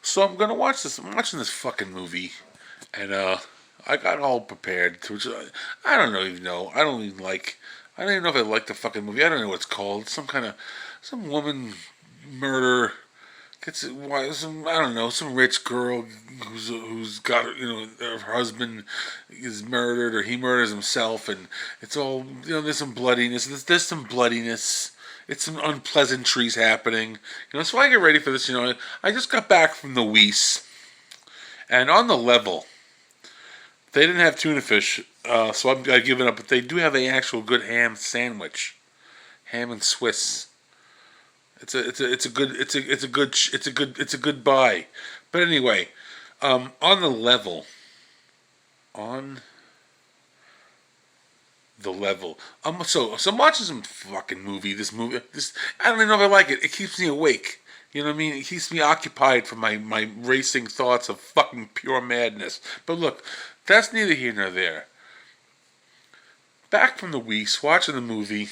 So I'm gonna watch this. I'm watching this fucking movie, and I got all prepared. I don't even know. I don't even like. I don't even know if I like the fucking movie. I don't know what it's called. It's some woman murder. Gets some, I don't know, some rich girl who's got, her husband is murdered or he murders himself, and it's all, there's some bloodiness. There's some bloodiness. It's some unpleasantries happening. So I get ready for this. I just got back from the Weiss, and on the level, they didn't have tuna fish, so I've given up. But they do have a actual good ham sandwich, ham and Swiss. It's a good buy. But anyway, on the level, on the level. So I'm watching some fucking movie. This I don't even know if I like it. It keeps me awake. You know what I mean? It keeps me occupied from my racing thoughts of fucking pure madness. But look, that's neither here nor there. Back from the Weiss, watching the movie.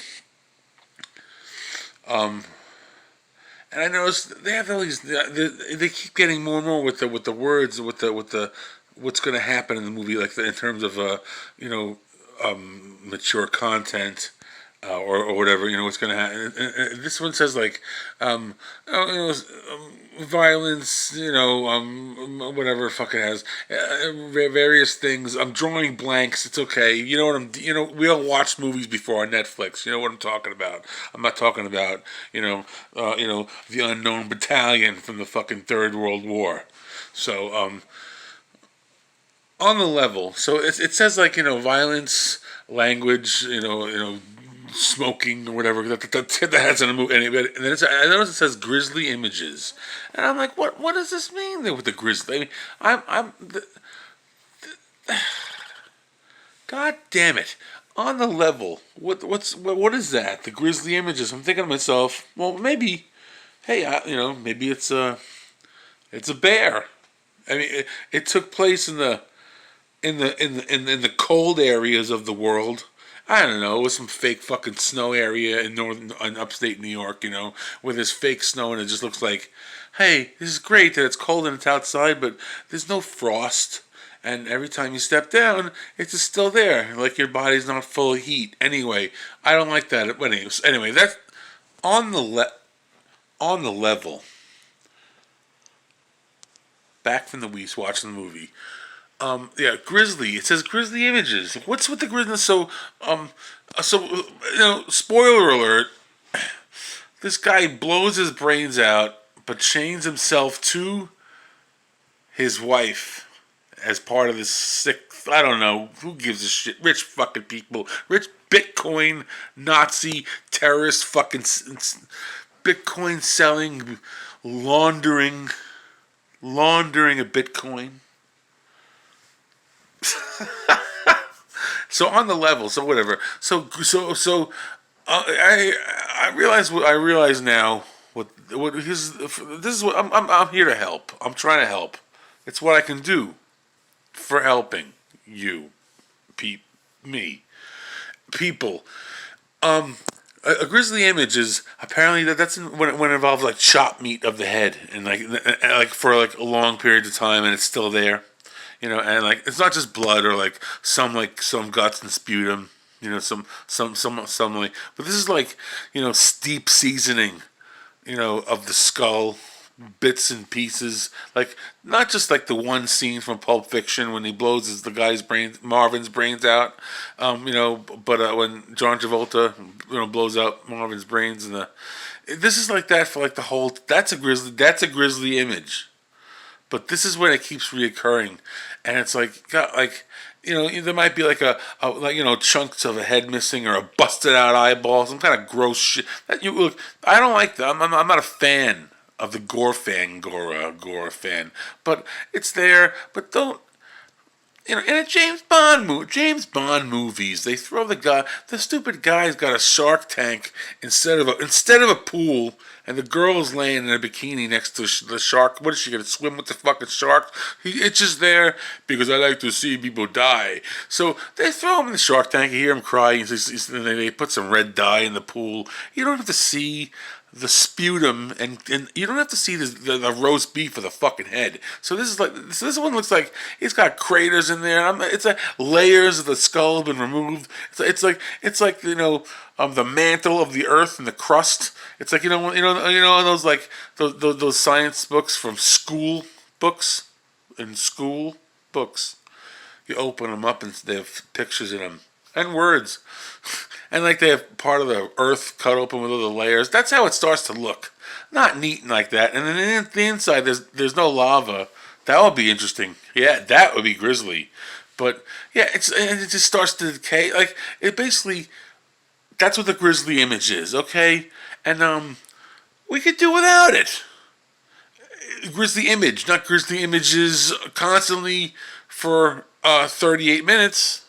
And I noticed they have all these. They keep getting more and more with the words, with the what's going to happen in the movie, like in terms of mature content, or whatever. What's going to happen. And this one says like, violence. Whatever the fuck it has, various things. I'm drawing blanks. It's okay. You know what I'm. We all watched movies before on Netflix. You know what I'm talking about. I'm not talking about the Unknown Battalion from the fucking Third World War. So on the level, so it says like violence, language, smoking or whatever that has in a movie. And then I notice it says Grizzly images, and I'm like, what does this mean there with the Grizzly? I mean, God damn it! On the level, what is that? The Grizzly images. I'm thinking to myself, well, maybe, hey, maybe it's a bear. I mean, it took place in the cold areas of the world. I don't know, with some fake fucking snow area in upstate New York, where there's fake snow and it just looks like, hey, this is great that it's cold and it's outside, but there's no frost. And every time you step down, it's just still there, like your body's not full of heat. Anyway, I don't like that. But anyway, that's on the level. Back from the Weiss, watching the movie. Grizzly. It says Grizzly images. What's with the Grizzly? So spoiler alert. This guy blows his brains out, but chains himself to his wife as part of this sick. I don't know who gives a shit. Rich fucking people, rich Bitcoin Nazi terrorist fucking Bitcoin selling, laundering of Bitcoin. So on the level, so whatever. I realize now this is what I'm here to help. I'm trying to help. It's what I can do for helping you, me, people. A Grizzly image is apparently that's when it involves like chopped meat of the head and like for like a long period of time and it's still there. And like it's not just blood or like some guts and sputum, some like, but this is like steep seasoning, of the skull, bits and pieces, like not just like the one scene from Pulp Fiction when he blows Marvin's brains out, but when John Travolta blows out Marvin's brains this is like that for like the whole. That's a Grizzly image. But this is when it keeps reoccurring, and it's like there might be like a chunks of a head missing or a busted out eyeball, some kind of gross shit. I don't like that. I'm not a fan of the gore fan, but it's there. But don't. In a James Bond movies, they throw the stupid guy's got a shark tank instead of a pool, and the girl's laying in a bikini next to the shark. What is she gonna swim with the fucking shark? It's just there because I like to see people die. So they throw him in the shark tank. You hear him cry, and they put some red dye in the pool. You don't have to see the sputum, and you don't have to see the roast beef of the fucking head. So this one looks like it's got craters in there. It's like layers of the skull have been removed. It's like the mantle of the earth and the crust. It's like those like those science books from school books in school books. You open them up and they have pictures in them and words. And like they have part of the earth cut open with all the layers. That's how it starts to look. Not neat like that. And then the inside, there's no lava. That would be interesting. Yeah, that would be Grizzly. But yeah, it just starts to decay. Like it basically, that's what the Grizzly image is. Okay, and we could do without it. Grizzly image, not Grizzly images constantly for 38 minutes.